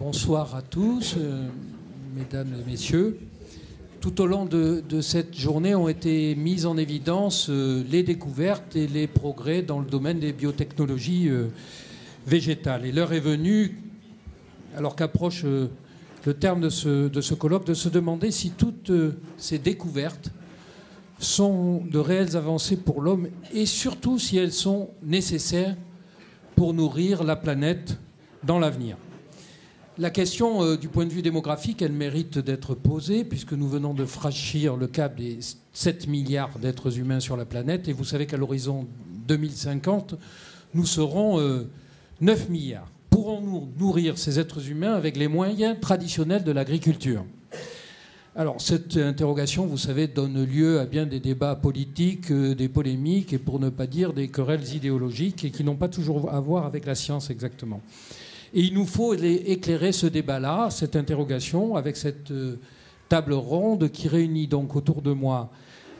Bonsoir à tous, mesdames et messieurs. Tout au long de cette journée ont été mises en évidence les découvertes et les progrès dans le domaine des biotechnologies végétales. Et l'heure est venue, alors qu'approche le terme de ce colloque, de se demander si toutes ces découvertes sont de réelles avancées pour l'homme et surtout si elles sont nécessaires pour nourrir la planète dans l'avenir. La question, du point de vue démographique, elle mérite d'être posée, puisque nous venons de franchir le cap des 7 milliards d'êtres humains sur la planète. Et vous savez qu'à l'horizon 2050, nous serons 9 milliards. Pourrons-nous nourrir ces êtres humains avec les moyens traditionnels de l'agriculture ? Alors, cette interrogation, vous savez, donne lieu à bien des débats politiques, des polémiques, et pour ne pas dire des querelles idéologiques, et qui n'ont pas toujours à voir avec la science exactement. Et il nous faut éclairer ce débat-là, cette interrogation, avec cette table ronde qui réunit donc autour de moi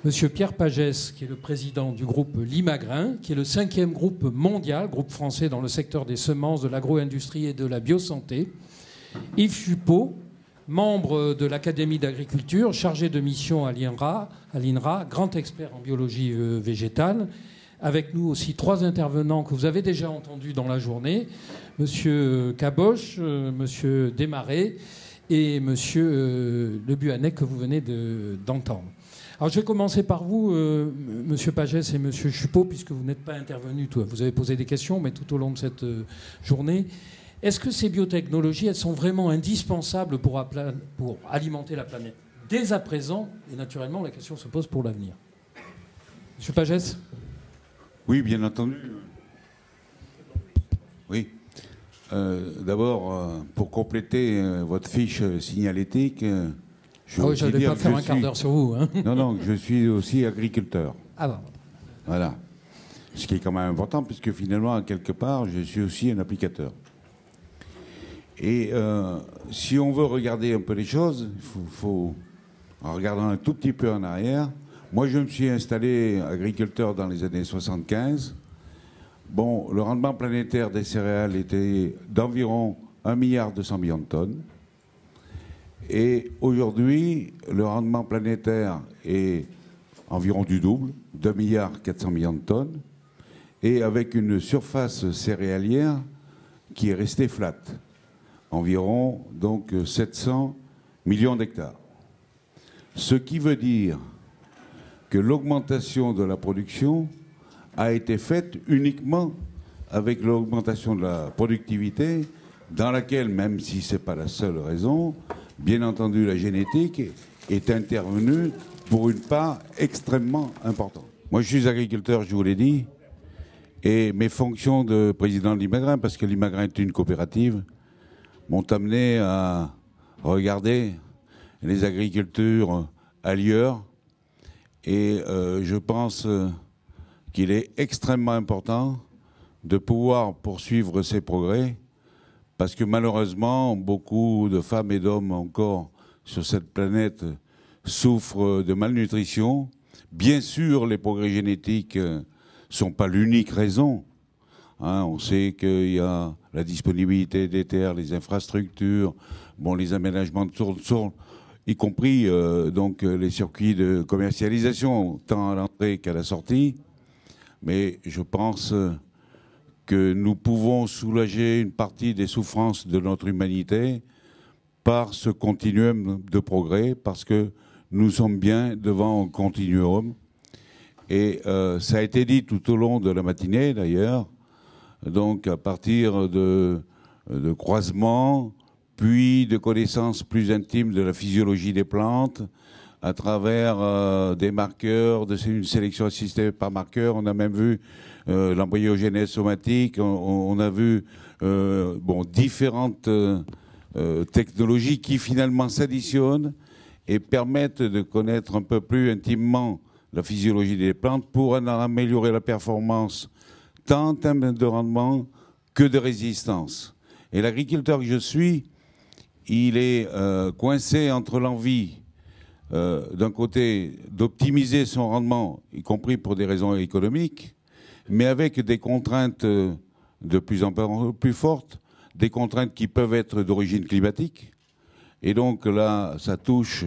M. Pierre Pagès, qui est le président du groupe Limagrain, qui est le 5e groupe mondial, groupe français dans le secteur des semences, de l'agro-industrie et de la biosanté. Yves Chupot, membre de l'Académie d'agriculture, chargé de mission à l'INRA, grand expert en biologie végétale. Avec nous aussi 3 intervenants que vous avez déjà entendus dans la journée. Monsieur Caboche, monsieur Desmarais et monsieur Le Buanec que vous venez d'entendre. Alors je vais commencer par vous, monsieur Pagès et monsieur Chupot, puisque vous n'êtes pas intervenus. Vous avez posé des questions, mais tout au long de cette journée. Est-ce que ces biotechnologies, elles sont vraiment indispensables pour alimenter la planète dès à présent? Et naturellement, la question se pose pour l'avenir. Monsieur Pagès? Oui, bien entendu. Oui. D'abord, pour compléter votre fiche signalétique, je ne vais pas faire un quart d'heure sur vous. Hein. Non, je suis aussi agriculteur. Ah bon. Voilà. Ce qui est quand même important, puisque finalement, quelque part, je suis aussi un applicateur. Et si on veut regarder un peu les choses, il faut en regardant un tout petit peu en arrière. Moi, je me suis installé agriculteur dans les années 75. Bon, le rendement planétaire des céréales était d'environ 1,2 milliard de tonnes. Et aujourd'hui, le rendement planétaire est environ du double, 2,4 milliards de tonnes, et avec une surface céréalière qui est restée flat, environ donc 700 millions d'hectares. Ce qui veut dire que l'augmentation de la production a été faite uniquement avec l'augmentation de la productivité, dans laquelle, même si ce n'est pas la seule raison, bien entendu la génétique est intervenue pour une part extrêmement importante. Moi je suis agriculteur, je vous l'ai dit, et mes fonctions de président de Limagrain, parce que Limagrain est une coopérative, m'ont amené à regarder les agricultures ailleurs. Et je pense qu'il est extrêmement important de pouvoir poursuivre ces progrès, parce que malheureusement, beaucoup de femmes et d'hommes encore sur cette planète souffrent de malnutrition. Bien sûr, les progrès génétiques ne sont pas l'unique raison. On sait qu'il y a la disponibilité des terres, les infrastructures, les aménagements de sol, y compris donc les circuits de commercialisation, tant à l'entrée qu'à la sortie. Mais je pense que nous pouvons soulager une partie des souffrances de notre humanité par ce continuum de progrès, parce que nous sommes bien devant un continuum. Et ça a été dit tout au long de la matinée, d'ailleurs, donc à partir de croisements, puis de connaissances plus intimes de la physiologie des plantes, à travers des marqueurs, une sélection assistée par marqueurs. On a même vu l'embryogénèse somatique, on a vu différentes technologies qui finalement s'additionnent et permettent de connaître un peu plus intimement la physiologie des plantes pour en améliorer la performance, tant en termes de rendement que de résistance. Et l'agriculteur que je suis, il est coincé entre l'envie, d'un côté, d'optimiser son rendement, y compris pour des raisons économiques, mais avec des contraintes de plus en plus fortes des contraintes qui peuvent être d'origine climatique. Et donc là, ça touche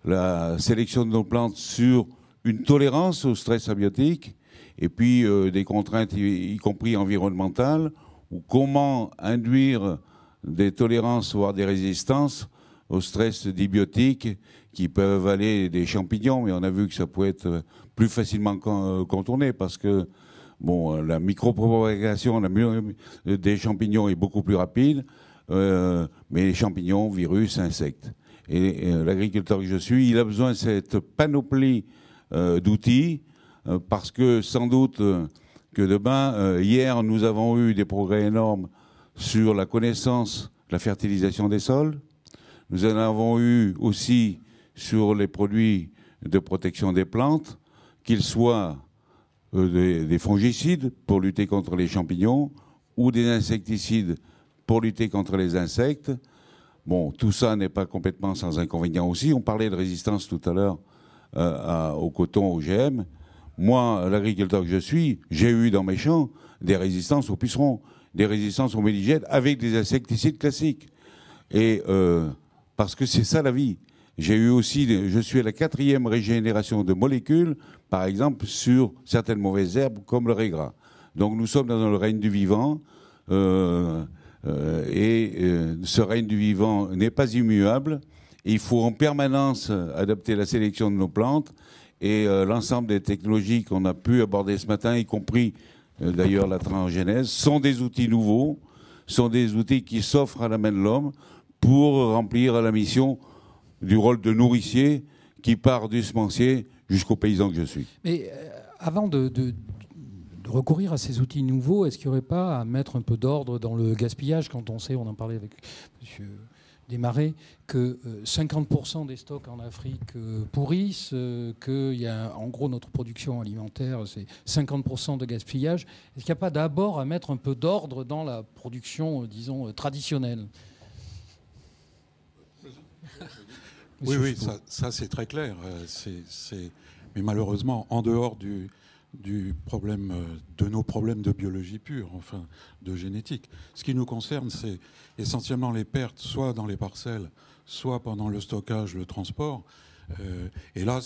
la sélection de nos plantes sur une tolérance au stress abiotique, et puis des contraintes, y compris environnementales, ou comment induire des tolérances, voire des résistances au stress dibiotique qui peuvent aller des champignons, mais on a vu que ça pouvait être plus facilement contourné parce que bon, la micropropagation des champignons est beaucoup plus rapide, mais les champignons, virus, insectes. Et l'agriculteur que je suis, il a besoin de cette panoplie d'outils parce que sans doute que demain, hier, nous avons eu des progrès énormes sur la connaissance de la fertilisation des sols. Nous en avons eu aussi sur les produits de protection des plantes, qu'ils soient des fongicides pour lutter contre les champignons ou des insecticides pour lutter contre les insectes. Bon, tout ça n'est pas complètement sans inconvénient aussi. On parlait de résistance tout à l'heure au coton, au GM. Moi, l'agriculteur que je suis, j'ai eu dans mes champs des résistances aux pucerons, des résistances aux méligènes avec des insecticides classiques. Et parce que c'est ça la vie. J'ai eu aussi, je suis à la 4e régénération de molécules, par exemple, sur certaines mauvaises herbes comme le régras. Donc nous sommes dans le règne du vivant, ce règne du vivant n'est pas immuable. Il faut en permanence adapter la sélection de nos plantes et l'ensemble des technologies qu'on a pu aborder ce matin, y compris d'ailleurs la transgénèse, sont des outils nouveaux, sont des outils qui s'offrent à la main de l'homme pour remplir la mission du rôle de nourricier qui part du semencier jusqu'au paysan que je suis. Mais avant de recourir à ces outils nouveaux, est-ce qu'il n'y aurait pas à mettre un peu d'ordre dans le gaspillage quand on sait, on en parlait avec M. Desmarais, que 50% des stocks en Afrique pourrissent, qu'il y a en gros notre production alimentaire, c'est 50% de gaspillage. Est-ce qu'il n'y a pas d'abord à mettre un peu d'ordre dans la production, disons, traditionnelle ? Oui, ça c'est très clair. Mais malheureusement, en dehors du problème, de nos problèmes de biologie pure, enfin de génétique. Ce qui nous concerne, c'est essentiellement les pertes, soit dans les parcelles, soit pendant le stockage, le transport. Et là,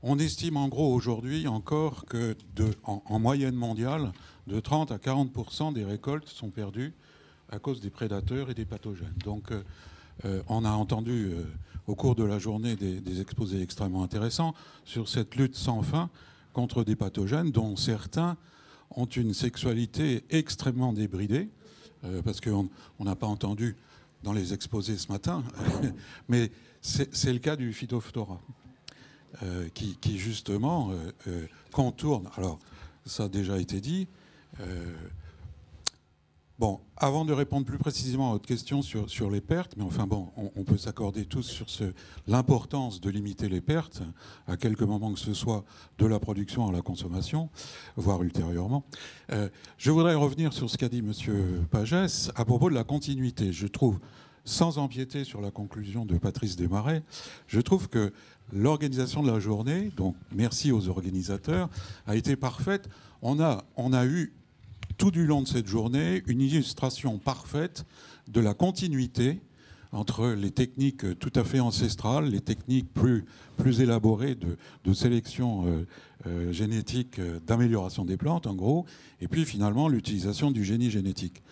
on estime en gros aujourd'hui encore que en moyenne mondiale, de 30 à 40% des récoltes sont perdues à cause des prédateurs et des pathogènes. Donc, on a entendu au cours de la journée des exposés extrêmement intéressants sur cette lutte sans fin contre des pathogènes dont certains ont une sexualité extrêmement débridée, parce qu'on n'a pas entendu dans les exposés ce matin, mais c'est le cas du Phytophthora, qui justement contourne. Alors, ça a déjà été dit. Bon, avant de répondre plus précisément à votre question sur les pertes, mais enfin bon, on peut s'accorder tous sur l'importance de limiter les pertes à quelque moment que ce soit de la production à la consommation, voire ultérieurement. Je voudrais revenir sur ce qu'a dit M. Pagès à propos de la continuité. Je trouve, sans empiéter sur la conclusion de Patrice Desmarais, je trouve que l'organisation de la journée, donc merci aux organisateurs, a été parfaite. On a eu tout du long de cette journée une illustration parfaite de la continuité entre les techniques tout à fait ancestrales, les techniques plus élaborées de sélection génétique, d'amélioration des plantes en gros, et puis finalement l'utilisation du génie génétique.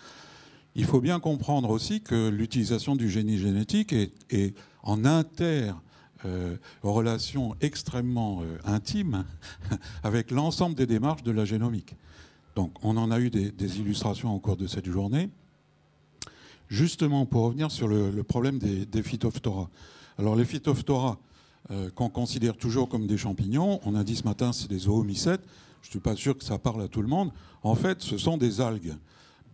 Il faut bien comprendre aussi que l'utilisation du génie génétique est en relation extrêmement intime avec l'ensemble des démarches de la génomique. Donc on en a eu des illustrations au cours de cette journée. Justement, pour revenir sur le problème des Phytophthora. Alors les Phytophthora, qu'on considère toujours comme des champignons, on a dit ce matin c'est des oomycètes, je ne suis pas sûr que ça parle à tout le monde. En fait, ce sont des algues,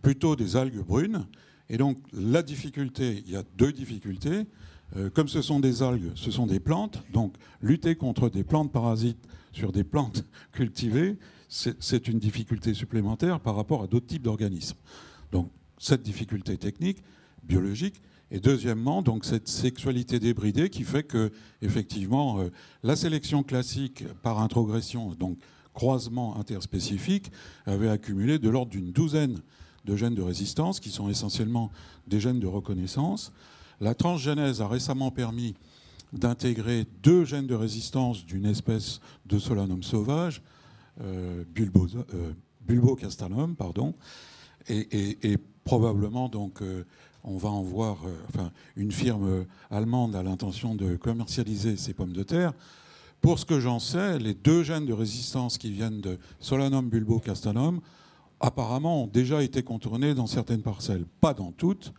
plutôt des algues brunes. Et donc la difficulté, il y a deux difficultés. Comme ce sont des algues, ce sont des plantes. Donc lutter contre des plantes parasites sur des plantes cultivées, c'est une difficulté supplémentaire par rapport à d'autres types d'organismes. Donc, cette difficulté technique, biologique, et deuxièmement, donc, cette sexualité débridée qui fait que, effectivement, la sélection classique par introgression, donc croisement interspécifique, avait accumulé de l'ordre d'une douzaine de gènes de résistance, qui sont essentiellement des gènes de reconnaissance. La transgénèse a récemment permis d'intégrer 2 gènes de résistance d'une espèce de solanum sauvage, bulbocastanum, pardon, et probablement donc on va en voir, une firme allemande a l'intention de commercialiser ces pommes de terre. Pour ce que j'en sais, les 2 gènes de résistance qui viennent de Solanum bulbocastanum apparemment ont déjà été contournés dans certaines parcelles, pas dans toutes.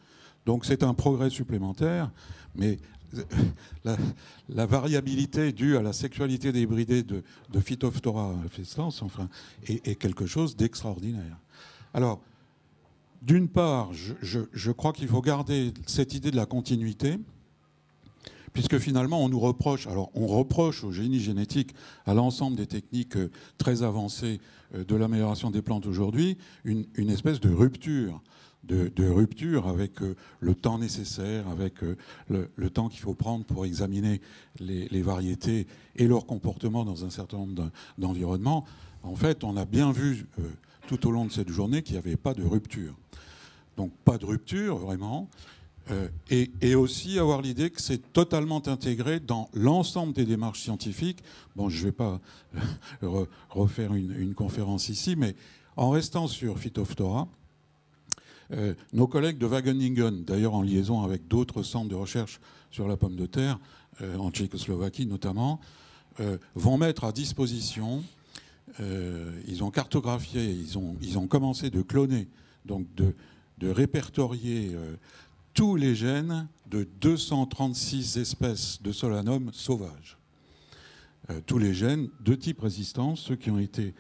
Donc c'est un progrès supplémentaire, mais la variabilité due à la sexualité débridée de Phytophthora infestans est quelque chose d'extraordinaire. Alors, d'une part, je crois qu'il faut garder cette idée de la continuité, puisque finalement on nous reproche, alors on reproche au génie génétique, à l'ensemble des techniques très avancées de l'amélioration des plantes aujourd'hui, une espèce de rupture. De rupture avec le temps nécessaire, avec le temps qu'il faut prendre pour examiner les variétés et leur comportement dans un certain nombre d'environnements. En fait, on a bien vu tout au long de cette journée qu'il n'y avait pas de rupture. Donc pas de rupture, vraiment. Et aussi avoir l'idée que c'est totalement intégré dans l'ensemble des démarches scientifiques. Bon, je ne vais pas refaire une conférence ici, mais en restant sur Phytophthora, nos collègues de Wageningen, d'ailleurs en liaison avec d'autres centres de recherche sur la pomme de terre, en Tchécoslovaquie notamment, vont mettre à disposition, ils ont cartographié, ils ont commencé de cloner, donc de répertorier tous les gènes de 236 espèces de solanum sauvages. Tous les gènes de type résistance, ceux qui ont été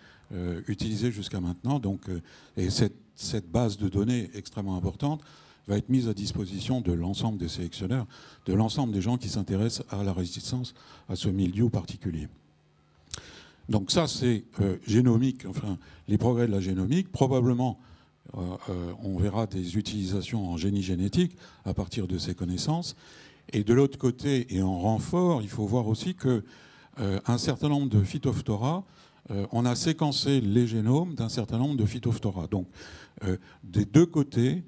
utilisés jusqu'à maintenant. Donc, et cette base de données extrêmement importante va être mise à disposition de l'ensemble des sélectionneurs, de l'ensemble des gens qui s'intéressent à la résistance à ce milieu particulier. Donc ça, c'est génomique, enfin, les progrès de la génomique. Probablement, on verra des utilisations en génie génétique à partir de ces connaissances. Et de l'autre côté, et en renfort, il faut voir aussi qu'un certain nombre de Phytophthora, on a séquencé les génomes d'un certain nombre de Phytophthora. Donc, des 2 côtés,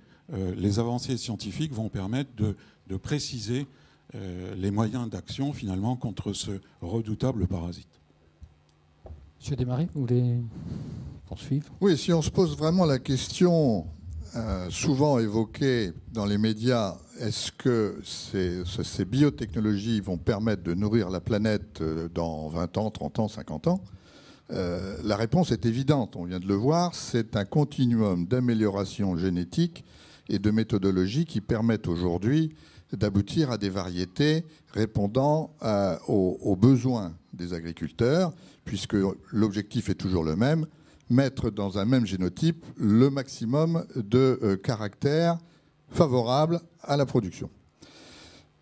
les avancées scientifiques vont permettre de préciser les moyens d'action, finalement, contre ce redoutable parasite. Monsieur Desmarais, vous voulez poursuivre ? Oui, si on se pose vraiment la question souvent évoquée dans les médias, est-ce que ces biotechnologies vont permettre de nourrir la planète dans 20 ans, 30 ans, 50 ans ? La réponse est évidente, on vient de le voir, c'est un continuum d'amélioration génétique et de méthodologie qui permettent aujourd'hui d'aboutir à des variétés répondant aux besoins des agriculteurs, puisque l'objectif est toujours le même, mettre dans un même génotype le maximum de caractères favorables à la production.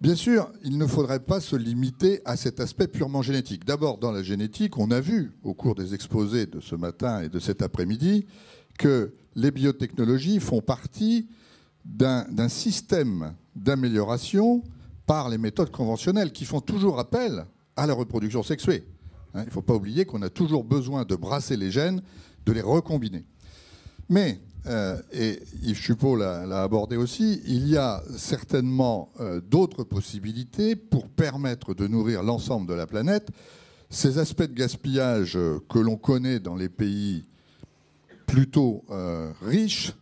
Bien sûr, il ne faudrait pas se limiter à cet aspect purement génétique. D'abord, dans la génétique, on a vu au cours des exposés de ce matin et de cet après-midi que les biotechnologies font partie d'un système d'amélioration par les méthodes conventionnelles qui font toujours appel à la reproduction sexuée. Il ne faut pas oublier qu'on a toujours besoin de brasser les gènes, de les recombiner. Mais, et Yves Chupot l'a abordé aussi, il y a certainement d'autres possibilités pour permettre de nourrir l'ensemble de la planète. Ces aspects de gaspillage que l'on connaît dans les pays plutôt riches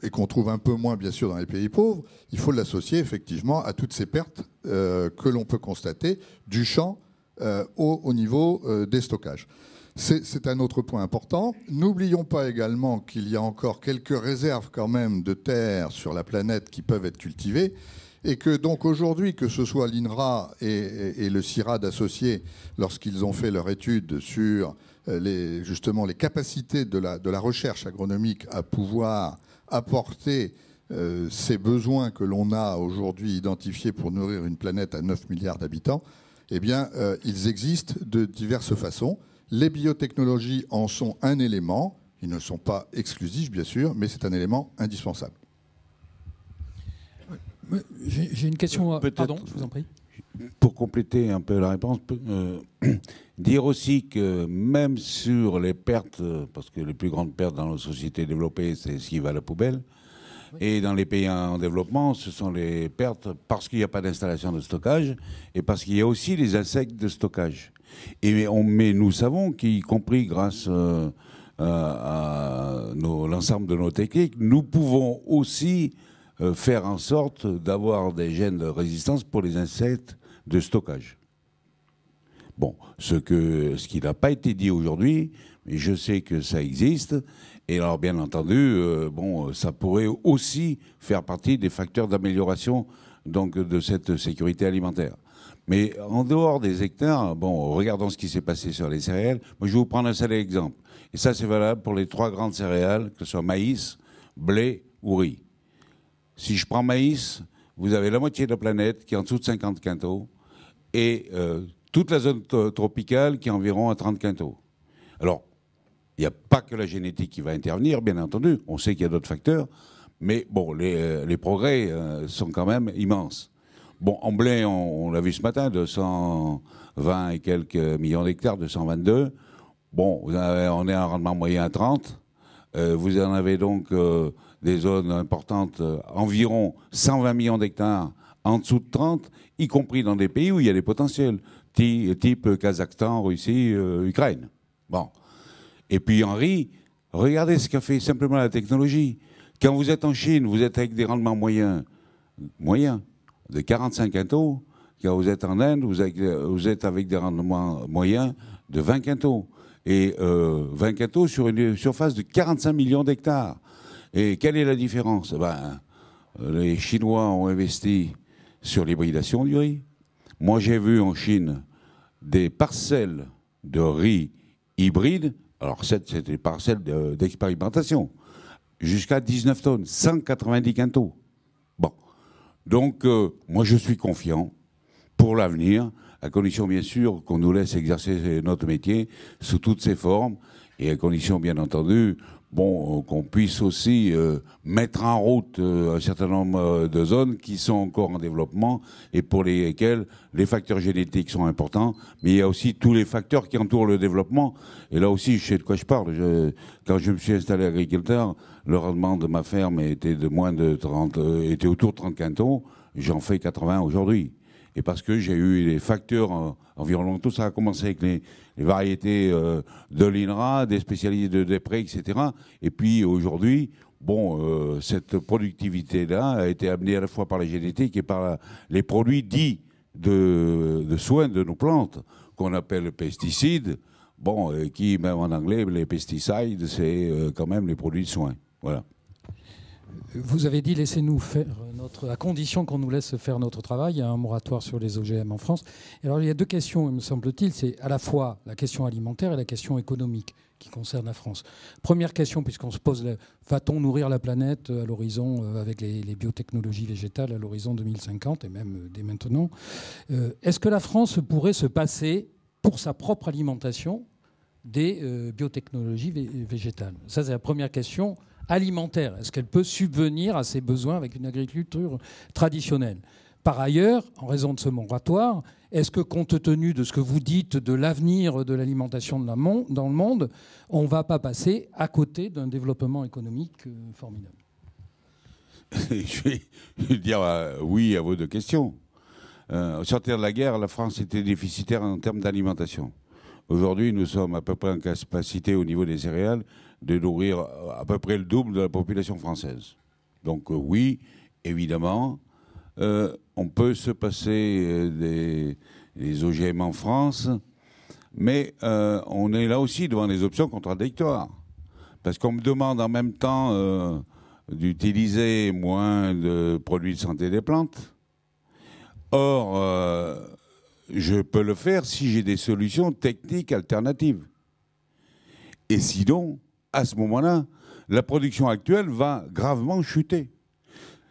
et qu'on trouve un peu moins, bien sûr, dans les pays pauvres, il faut l'associer effectivement à toutes ces pertes que l'on peut constater du champ au niveau des stockages. C'est un autre point important. N'oublions pas également qu'il y a encore quelques réserves quand même de terre sur la planète qui peuvent être cultivées et que donc aujourd'hui, que ce soit l'INRA et le CIRAD associés, lorsqu'ils ont fait leur étude sur justement les capacités de la recherche agronomique à pouvoir apporter ces besoins que l'on a aujourd'hui identifiés pour nourrir une planète à 9 milliards d'habitants, eh bien, ils existent de diverses façons. Les biotechnologies en sont un élément. Ils ne sont pas exclusifs, bien sûr, mais c'est un élément indispensable. J'ai une question. Pardon, je vous en prie. pour compléter un peu la réponse, dire aussi que même sur les pertes, parce que les plus grandes pertes dans nos sociétés développées, c'est ce qui va à la poubelle, et dans les pays en développement, ce sont les pertes parce qu'il n'y a pas d'installation de stockage et parce qu'il y a aussi les insectes de stockage. Mais nous savons qu'y compris grâce à l'ensemble de nos techniques, nous pouvons aussi faire en sorte d'avoir des gènes de résistance pour les insectes de stockage. Bon, ce qui n'a pas été dit aujourd'hui, mais je sais que ça existe. Et alors, bien entendu, ça pourrait aussi faire partie des facteurs d'amélioration donc de cette sécurité alimentaire. Mais en dehors des hectares, regardons ce qui s'est passé sur les céréales. Moi, je vais vous prendre un seul exemple. Et ça, c'est valable pour les 3 grandes céréales, que ce soit maïs, blé ou riz. Si je prends maïs, vous avez la moitié de la planète qui est en dessous de 50 quintaux et toute la zone tropicale qui est environ à 30 quintaux. Alors, il n'y a pas que la génétique qui va intervenir, bien entendu. On sait qu'il y a d'autres facteurs, mais bon, les progrès sont quand même immenses. Bon, en blé, on l'a vu ce matin, 220 et quelques millions d'hectares, 222. Bon, on est à un rendement moyen à 30. Vous en avez donc des zones importantes, environ 120 millions d'hectares en dessous de 30, y compris dans des pays où il y a des potentiels, type Kazakhstan, Russie, Ukraine. Bon. Et puis en riz, regardez ce qu'a fait simplement la technologie. Quand vous êtes en Chine, vous êtes avec des rendements moyens de 45 quintaux. Quand vous êtes en Inde, vous êtes avec des rendements moyens de 20 quintaux. Et 20 quintaux sur une surface de 45 millions d'hectares. Et quelle est la différence? Les Chinois ont investi sur l'hybridation du riz. Moi, j'ai vu en Chine des parcelles de riz hybrides. Alors, c'était des parcelles d'expérimentation. Jusqu'à 19 tonnes, 190 quintaux. Bon. Donc, moi, je suis confiant pour l'avenir, à condition, bien sûr, qu'on nous laisse exercer notre métier sous toutes ses formes et à condition, bien entendu, qu'on puisse aussi mettre en route un certain nombre de zones qui sont encore en développement et pour lesquelles les facteurs génétiques sont importants, mais il y a aussi tous les facteurs qui entourent le développement. Et là aussi, je sais de quoi je parle. Quand je me suis installé agriculteur, le rendement de ma ferme était était autour de 30 quintaux. J'en fais 80 aujourd'hui. Et parce que j'ai eu les facteurs environnementaux, ça a commencé avec les variétés de l'INRA, des spécialistes de DEPRE, etc. Et puis aujourd'hui, cette productivité-là a été amenée à la fois par la génétique et par les produits dits de soins de nos plantes, qu'on appelle pesticides, qui, même en anglais, les pesticides, c'est quand même les produits de soins. Voilà. Vous avez dit laissez-nous faire à condition qu'on nous laisse faire notre travail. Il y a un moratoire sur les OGM en France. Et alors il y a 2 questions, me semble-t-il. C'est à la fois la question alimentaire et la question économique qui concerne la France. Première question, puisqu'on se pose, va-t-on nourrir la planète à l'horizon avec les biotechnologies végétales à l'horizon 2050 et même dès maintenant? Est-ce que la France pourrait se passer pour sa propre alimentation des biotechnologies végétales? Ça, c'est la première question alimentaire. Est-ce qu'elle peut subvenir à ses besoins avec une agriculture traditionnelle? Par ailleurs, en raison de ce moratoire, est-ce que, compte tenu de ce que vous dites de l'avenir de l'alimentation dans le monde, on ne va pas passer à côté d'un développement économique formidable? Je vais dire oui à vos 2 questions. Au sortir de la guerre, la France était déficitaire en termes d'alimentation. Aujourd'hui, nous sommes à peu près en capacité au niveau des céréales de nourrir à peu près le double de la population française. Donc oui, évidemment, on peut se passer des OGM en France, mais on est là aussi devant des options contradictoires. Parce qu'on me demande en même temps d'utiliser moins de produits de santé des plantes. Or, je peux le faire si j'ai des solutions techniques alternatives. Et sinon, à ce moment-là, la production actuelle va gravement chuter.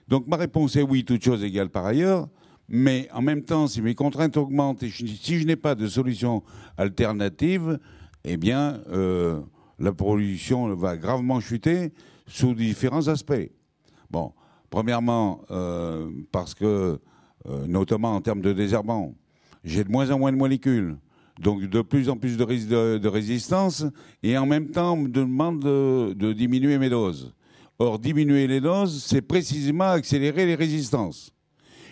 Donc ma réponse est oui, toutes choses égales par ailleurs, mais en même temps, si mes contraintes augmentent et si je n'ai pas de solution alternative, eh bien, la production va gravement chuter sous différents aspects. Bon, premièrement, parce que notamment en termes de désherbant. J'ai de moins en moins de molécules, donc de plus en plus de risques de résistance, et en même temps, on me demande de diminuer mes doses. Or, diminuer les doses, c'est précisément accélérer les résistances.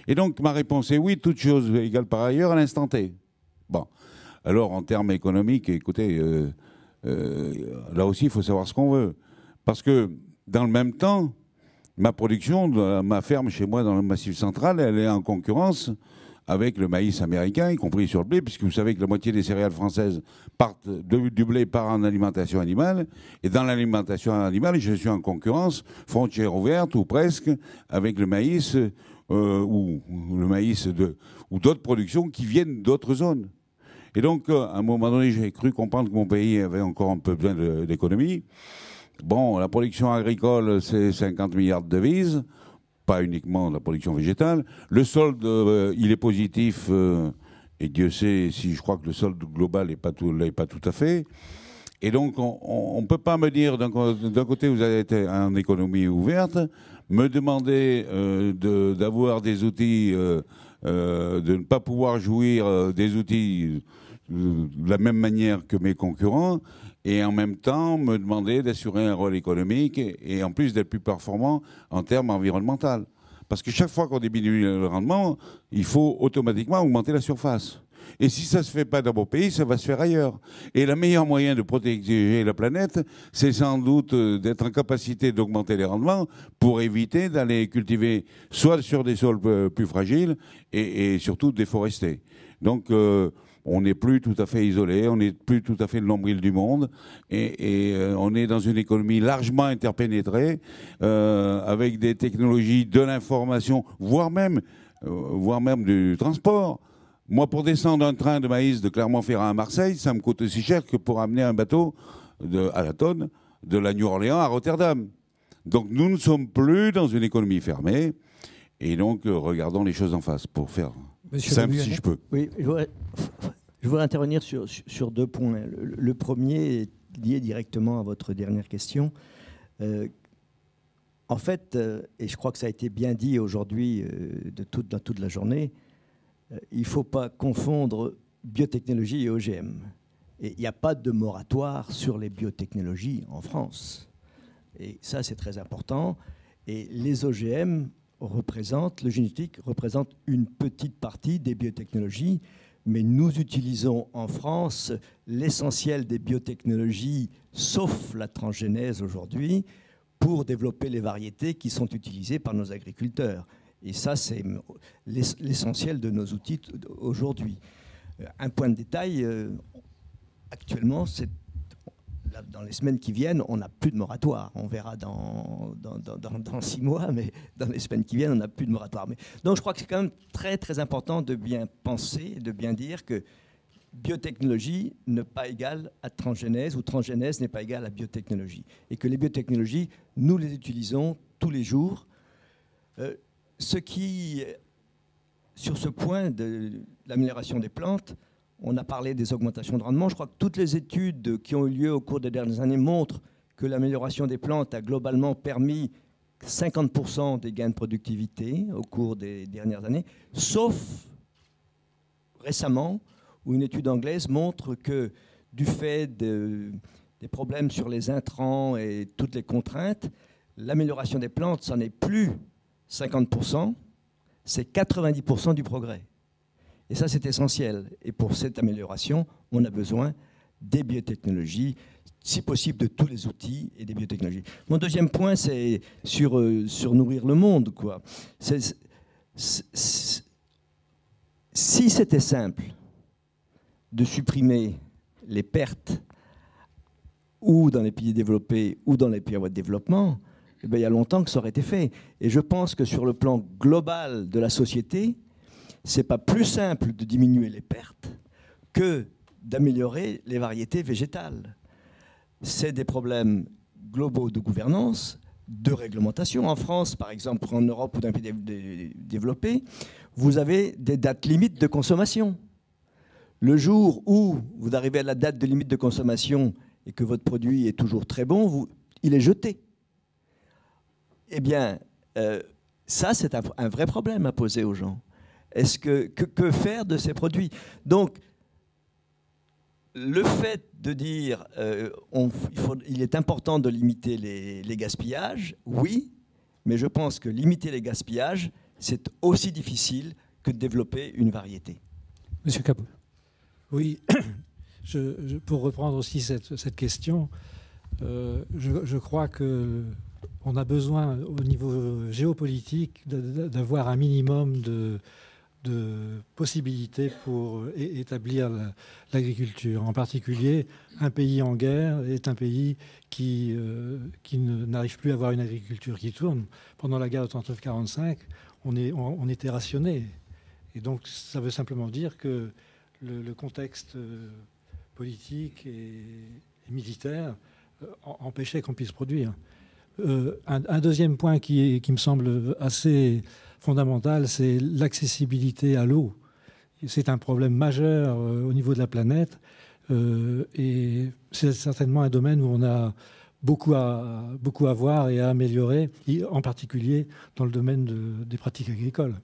Et donc, ma réponse est oui, toute chose égale par ailleurs à l'instant T. Bon. Alors, en termes économiques, écoutez, là aussi, il faut savoir ce qu'on veut. Parce que, dans le même temps, ma production, ma ferme chez moi dans le Massif central, elle est en concurrence avec le maïs américain, y compris sur le blé, puisque vous savez que la moitié des céréales françaises partent du blé par en alimentation animale. Et dans l'alimentation animale, je suis en concurrence, frontière ouverte ou presque, avec le maïs ou le maïs ou d'autres productions qui viennent d'autres zones. Et donc, à un moment donné, j'ai cru comprendre que mon pays avait encore un peu besoin d'économie. Bon, la production agricole, c'est 50 milliards de devises, pas uniquement la production végétale. Le solde, il est positif, et Dieu sait si je crois que le solde global n'est pas tout à fait. Et donc, on ne peut pas me dire, d'un côté, vous avez été en économie ouverte, me demander d'avoir des outils, de ne pas pouvoir jouir des outils de la même manière que mes concurrents, et en même temps me demander d'assurer un rôle économique et en plus d'être plus performant en termes environnementaux. Parce que chaque fois qu'on diminue le rendement, il faut automatiquement augmenter la surface. Et si ça ne se fait pas dans mon pays, ça va se faire ailleurs. Et le meilleur moyen de protéger la planète, c'est sans doute d'être en capacité d'augmenter les rendements pour éviter d'aller cultiver soit sur des sols plus fragiles et surtout déforester. Donc, on n'est plus tout à fait isolé, on n'est plus tout à fait le nombril du monde, et on est dans une économie largement interpénétrée, avec des technologies de l'information, voire même du transport. Moi, pour descendre un train de maïs de Clermont-Ferrand à Marseille, ça me coûte aussi cher que pour amener un bateau à la tonne de la New-Orléans à Rotterdam. Donc nous ne sommes plus dans une économie fermée, et donc regardons les choses en face pour faire simple si je peux. Oui, je voudrais intervenir sur deux points. Le premier est lié directement à votre dernière question. En fait, et je crois que ça a été bien dit aujourd'hui dans toute la journée, il ne faut pas confondre biotechnologie et OGM. Et il n'y a pas de moratoire sur les biotechnologies en France. Et ça, c'est très important. Et les OGM le génétique représente une petite partie des biotechnologies, mais nous utilisons en France l'essentiel des biotechnologies, sauf la transgénèse aujourd'hui, pour développer les variétés qui sont utilisées par nos agriculteurs. Et ça, c'est l'essentiel de nos outils aujourd'hui. Un point de détail, actuellement, dans les semaines qui viennent, on n'a plus de moratoire. On verra dans 6 mois, mais dans les semaines qui viennent, on n'a plus de moratoire. Donc je crois que c'est quand même très, très important de bien penser, de bien dire que biotechnologie n'est pas égale à transgénèse, ou transgénèse n'est pas égale à biotechnologie. Et que les biotechnologies, nous les utilisons tous les jours. Sur ce point de l'amélioration des plantes, on a parlé des augmentations de rendement. Je crois que toutes les études qui ont eu lieu au cours des dernières années montrent que l'amélioration des plantes a globalement permis 50% des gains de productivité au cours des dernières années, sauf récemment, où une étude anglaise montre que du fait des problèmes sur les intrants et toutes les contraintes, l'amélioration des plantes, ça n'est plus 50%, c'est 90% du progrès. Et ça, c'est essentiel. Et pour cette amélioration, on a besoin des biotechnologies, si possible de tous les outils et des biotechnologies. Mon deuxième point, c'est sur nourrir le monde, quoi. Si c'était simple de supprimer les pertes ou dans les pays développés ou dans les pays en voie de développement, eh bien, il y a longtemps que ça aurait été fait. Et je pense que sur le plan global de la société, ce n'est pas plus simple de diminuer les pertes que d'améliorer les variétés végétales. C'est des problèmes globaux de gouvernance, de réglementation. En France, par exemple, en Europe ou dans les pays développés, vous avez des dates limites de consommation. Le jour où vous arrivez à la date de limite de consommation et que votre produit est toujours très bon, il est jeté. Eh bien, ça, c'est un vrai problème à poser aux gens. Que faire de ces produits? Donc, le fait de dire il est important de limiter les gaspillages, oui, mais je pense que limiter les gaspillages, c'est aussi difficile que de développer une variété. Monsieur Capoul. Oui, pour reprendre aussi cette question, je crois qu'on a besoin au niveau géopolitique d'avoir un minimum de possibilités pour établir l'agriculture. En particulier, un pays en guerre est un pays qui n'arrive plus à avoir une agriculture qui tourne. Pendant la guerre de 39-45, on était rationné. Et donc, ça veut simplement dire que le contexte politique et militaire empêchait qu'on puisse produire. Un deuxième point qui me semble assez fondamental, c'est l'accessibilité à l'eau. C'est un problème majeur au niveau de la planète et c'est certainement un domaine où on a beaucoup à voir et à améliorer, en particulier dans le domaine des pratiques agricoles.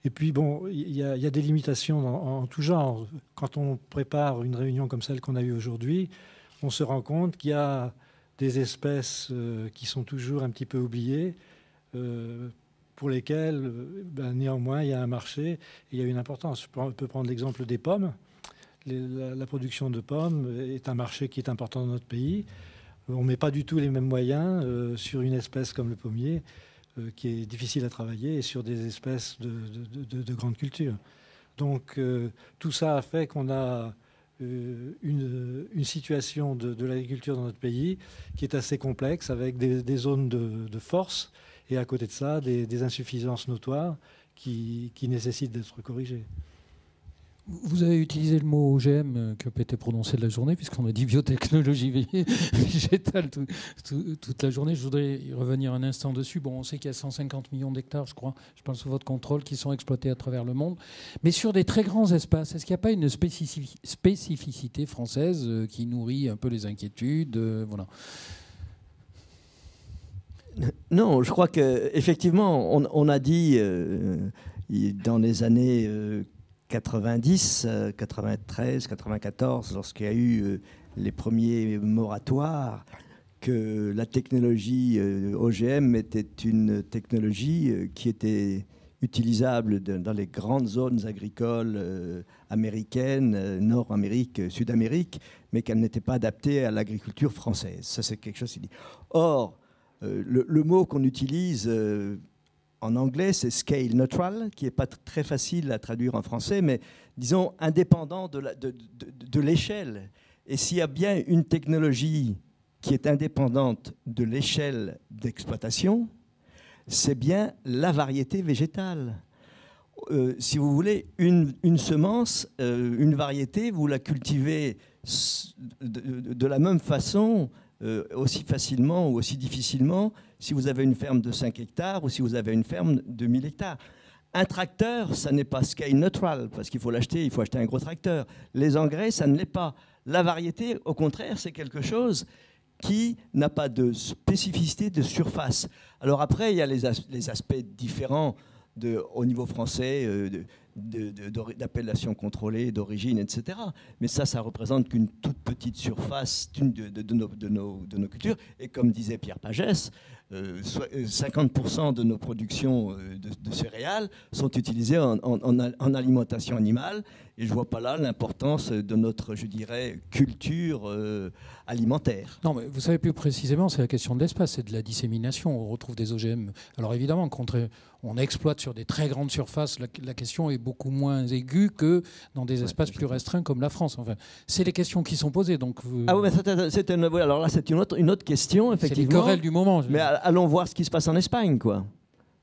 Et puis, bon, il y a des limitations en tout genre. Quand on prépare une réunion comme celle qu'on a eue aujourd'hui, on se rend compte qu'il y a des espèces qui sont toujours un petit peu oubliées, pour lesquelles, néanmoins, il y a un marché et il y a une importance. On peut prendre l'exemple des pommes. La production de pommes est un marché qui est important dans notre pays. On ne met pas du tout les mêmes moyens sur une espèce comme le pommier, qui est difficile à travailler, et sur des espèces de grande culture. Donc, tout ça a fait qu'on a une situation de l'agriculture dans notre pays qui est assez complexe, avec des zones de force, et à côté de ça, des insuffisances notoires qui nécessitent d'être corrigées. Vous avez utilisé le mot OGM qui n'a pas été prononcé de la journée, puisqu'on a dit biotechnologie végétale toute la journée. Je voudrais y revenir un instant dessus. Bon, on sait qu'il y a 150 millions d'hectares, je crois, je pense sous votre contrôle, qui sont exploités à travers le monde. Mais sur des très grands espaces, est-ce qu'il n'y a pas une spécificité française qui nourrit un peu les inquiétudes voilà. Non, je crois qu'effectivement, on a dit dans les années 90, 93, 94, lorsqu'il y a eu les premiers moratoires, que la technologie OGM était une technologie qui était utilisable dans les grandes zones agricoles américaines, Nord-Amérique, Sud-Amérique, mais qu'elle n'était pas adaptée à l'agriculture française. Ça, c'est quelque chose qui dit. Or, le mot qu'on utilise en anglais, c'est scale neutral, qui n'est pas très facile à traduire en français, mais disons indépendant de l'échelle. Et s'il y a bien une technologie qui est indépendante de l'échelle d'exploitation, c'est bien la variété végétale. Si vous voulez, une semence, une variété, vous la cultivez de la même façon, aussi facilement ou aussi difficilement, si vous avez une ferme de 5 hectares ou si vous avez une ferme de 1000 hectares. Un tracteur, ça n'est pas scale neutral, parce qu'il faut l'acheter, il faut acheter un gros tracteur. Les engrais, ça ne l'est pas. La variété, au contraire, c'est quelque chose qui n'a pas de spécificité de surface. Alors après, il y a les aspects différents au niveau français, d'appellation contrôlée, d'origine, etc. Mais ça représente qu'une toute petite surface de nos cultures. Et comme disait Pierre Pagès, 50% de nos productions de céréales sont utilisées en alimentation animale. Et je ne vois pas là l'importance de notre, je dirais, culture alimentaire. Non, mais vous savez plus précisément, c'est la question de l'espace, c'est de la dissémination. On retrouve des OGM. Alors évidemment, on exploite sur des très grandes surfaces, la question est beaucoup moins aiguë que dans des espaces plus restreints comme la France. Enfin, c'est les questions qui sont posées. Donc, ah oui, mais alors là, c'est une autre question, effectivement. C'est les querelles du moment. Mais allons voir ce qui se passe en Espagne, quoi.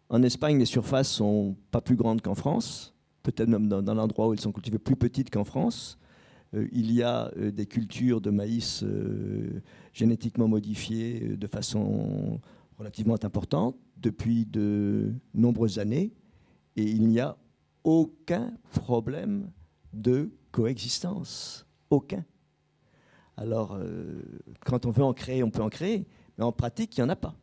En Espagne, les surfaces sont pas plus grandes qu'en France, peut-être même dans l'endroit où elles sont cultivées plus petites qu'en France. Il y a des cultures de maïs génétiquement modifiées de façon relativement importante depuis de nombreuses années, et il n'y a aucun problème de coexistence. Aucun. Alors, quand on veut en créer, on peut en créer, mais en pratique, il n'y en a pas.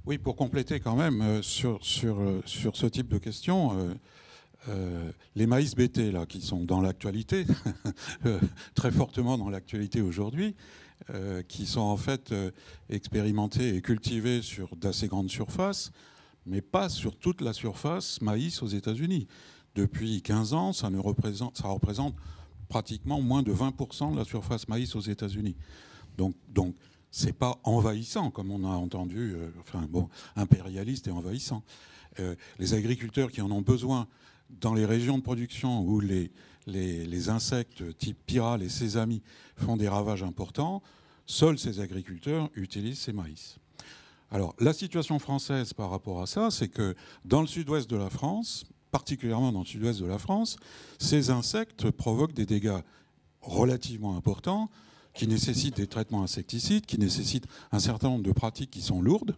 Oui, pour compléter quand même sur ce type de questions, les maïs BT là, qui sont dans l'actualité, très fortement dans l'actualité aujourd'hui, qui sont en fait expérimentés et cultivés sur d'assez grandes surfaces, mais pas sur toute la surface maïs aux États-Unis. Depuis 15 ans, ça représente pratiquement moins de 20% de la surface maïs aux États-Unis. Donc c'est pas envahissant, comme on a entendu, impérialiste et envahissant. Les agriculteurs qui en ont besoin dans les régions de production où les insectes type pyrale et sésame font des ravages importants, seuls ces agriculteurs utilisent ces maïs. Alors, la situation française par rapport à ça, c'est que dans le sud-ouest de la France, particulièrement dans le sud-ouest de la France, ces insectes provoquent des dégâts relativement importants qui nécessitent des traitements insecticides, qui nécessitent un certain nombre de pratiques qui sont lourdes,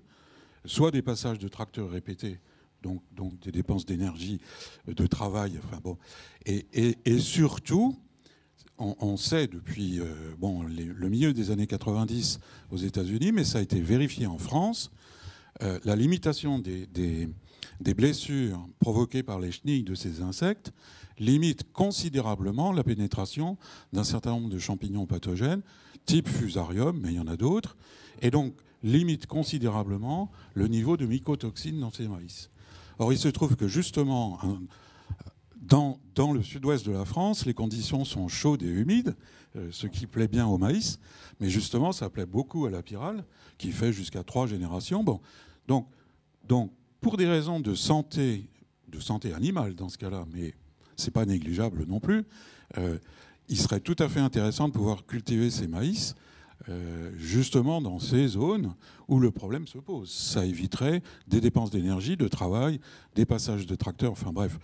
soit des passages de tracteurs répétés, donc des dépenses d'énergie, de travail, et surtout, on sait depuis le milieu des années 90 aux États-Unis, mais ça a été vérifié en France, la limitation des blessures provoquées par les chenilles de ces insectes limite considérablement la pénétration d'un certain nombre de champignons pathogènes, type fusarium, mais il y en a d'autres, et donc limite considérablement le niveau de mycotoxines dans ces maïs. Or, il se trouve que justement, dans le sud-ouest de la France, les conditions sont chaudes et humides, ce qui plaît bien au maïs, mais justement, ça plaît beaucoup à la pyrale, qui fait jusqu'à 3 générations. Bon, donc, pour des raisons de santé animale dans ce cas-là, mais c'est pas négligeable non plus, il serait tout à fait intéressant de pouvoir cultiver ces maïs justement dans ces zones où le problème se pose. Ça éviterait des dépenses d'énergie, de travail, des passages de tracteurs, enfin bref.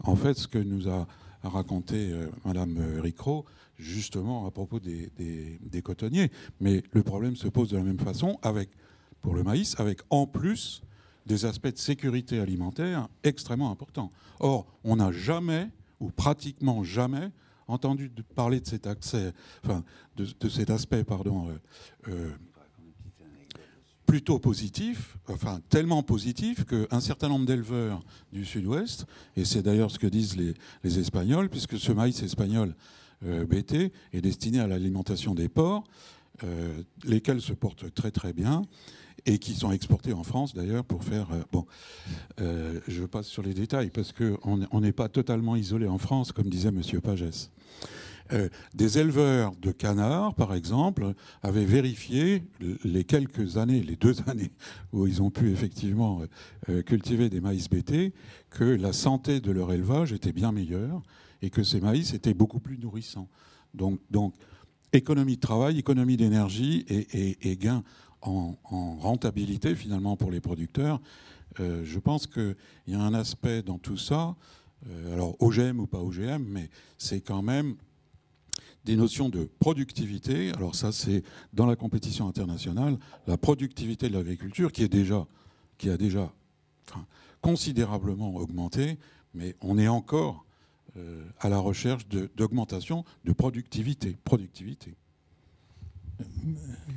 En fait, ce que nous a raconté Madame Ricrot, justement à propos des cotonniers, mais le problème se pose de la même façon pour le maïs, avec en plus des aspects de sécurité alimentaire extrêmement importants. Or, on n'a jamais, ou pratiquement jamais, entendu parler de cet aspect plutôt positif, enfin tellement positif qu'un certain nombre d'éleveurs du Sud-Ouest, et c'est d'ailleurs ce que disent les Espagnols, puisque ce maïs espagnol BT est destiné à l'alimentation des porcs, lesquels se portent très très bien, et qui sont exportés en France d'ailleurs pour faire... je passe sur les détails parce qu'on n'est pas totalement isolé en France, comme disait M. Pagès. Des éleveurs de canards, par exemple, avaient vérifié les 2 années où ils ont pu effectivement cultiver des maïs BT, que la santé de leur élevage était bien meilleure et que ces maïs étaient beaucoup plus nourrissants. Donc économie de travail, économie d'énergie et gain en rentabilité finalement pour les producteurs. Je pense qu'il y a un aspect dans tout ça, alors OGM ou pas OGM, mais c'est quand même des notions de productivité. Alors ça, c'est dans la compétition internationale, la productivité de l'agriculture qui a déjà considérablement augmenté, mais on est encore à la recherche d'augmentation de productivité.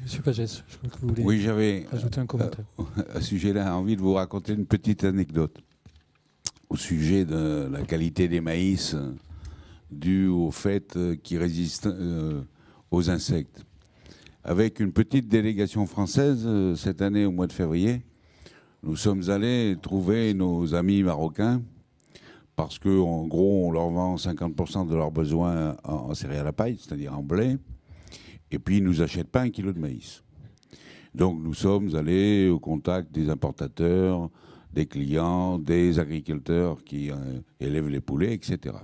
Monsieur Pagès, je crois que vous voulez ajouter un commentaire. À ce sujet-là, envie de vous raconter une petite anecdote au sujet de la qualité des maïs due au fait qu'ils résistent aux insectes. Avec une petite délégation française, cette année au mois de février, nous sommes allés trouver nos amis marocains parce qu'en gros, on leur vend 50% de leurs besoins en céréales à paille, c'est-à-dire en blé, et puis ils ne nous achètent pas 1 kilo de maïs. Donc nous sommes allés au contact des importateurs, des clients, des agriculteurs qui élèvent les poulets, etc.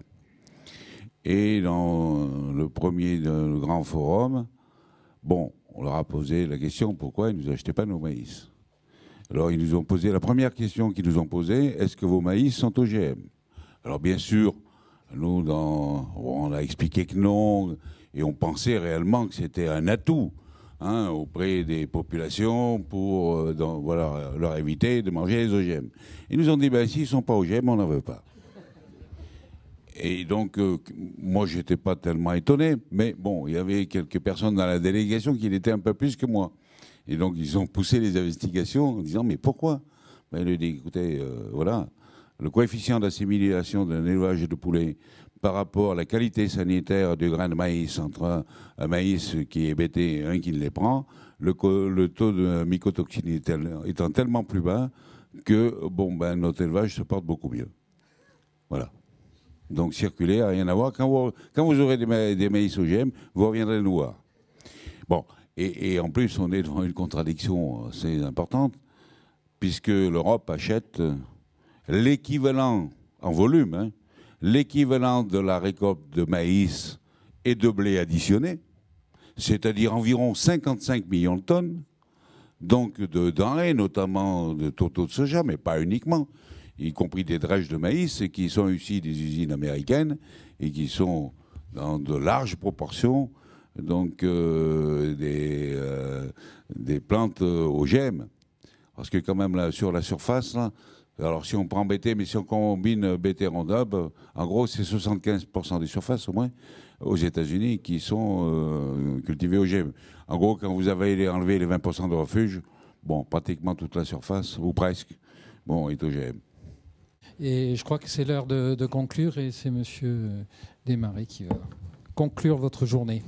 Et dans le premier le grand forum, on leur a posé la question pourquoi ils ne nous achetaient pas nos maïs. Alors ils nous ont posé la première question qu'ils nous ont posée, est-ce que vos maïs sont OGM? Alors bien sûr, nous on a expliqué que non, et on pensait réellement que c'était un atout auprès des populations pour leur éviter de manger les OGM. Ils nous ont dit s'ils ne sont pas OGM, on n'en veut pas. Et donc, moi, je n'étais pas tellement étonné, mais bon, il y avait quelques personnes dans la délégation qui l'étaient un peu plus que moi. Et donc, ils ont poussé les investigations en disant, mais pourquoi? Ben, il a dit, écoutez, voilà, le coefficient d'assimilation d'un élevage de poulets par rapport à la qualité sanitaire du grain de maïs entre un maïs qui est BT et un qui ne les prend, le taux de mycotoxine étant tellement plus bas que notre élevage se porte beaucoup mieux. Voilà. Donc circuler, rien à voir. Quand vous aurez des maïs OGM, vous reviendrez nous voir. Bon, et en plus, on est devant une contradiction assez importante, puisque l'Europe achète l'équivalent en volume, l'équivalent de la récolte de maïs et de blé additionné, c'est-à-dire environ 55 millions de tonnes, donc de denrées, notamment de tourteaux de soja, mais pas uniquement, y compris des drèches de maïs, qui sont issues des usines américaines et qui sont dans de larges proportions donc des plantes OGM. Parce que quand même, là, sur la surface, là, alors si on prend BT, mais si on combine BT Roundup, en gros, c'est 75% des surfaces, au moins, aux États-Unis, qui sont cultivées OGM. En gros, quand vous avez enlevé les 20% de refuge, pratiquement toute la surface, ou presque, est OGM. Et je crois que c'est l'heure de conclure, et c'est M. Desmarais qui va conclure votre journée.